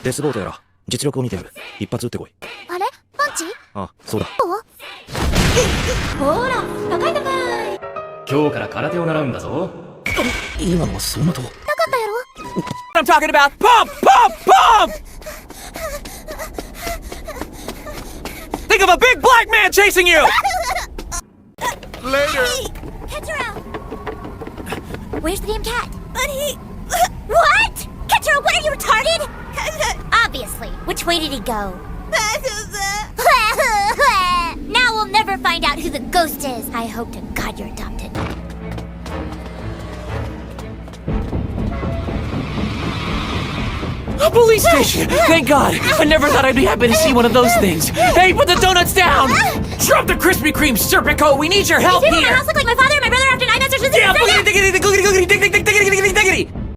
デスボートやら実力を見てる。一発撃ってこい。あれパンチ？あ、そうだ。ほら、高い高い。今日から空手を習うんだぞ。今のは相馬と。なかったやろ。 I'm talking about pump, pump, pump! Think of a big black man chasing you! Later. Ketchero! Where's the damn cat? But he... What? Ketchero, what are you retarded? Obviously. Which way did he go? Now we'll never find out who the ghost is. I hope to God you're adopted. A police station! Thank God! I never thought I'd be happy to see one of those things. Hey, put the donuts down! Drop the Krispy Kreme, Serpico! We need your help These people in my here! house look like my father and my brother after 9 months or something. Yeah, boogity, diggity, diggity, diggity, diggity, diggity, diggity, diggity, diggity.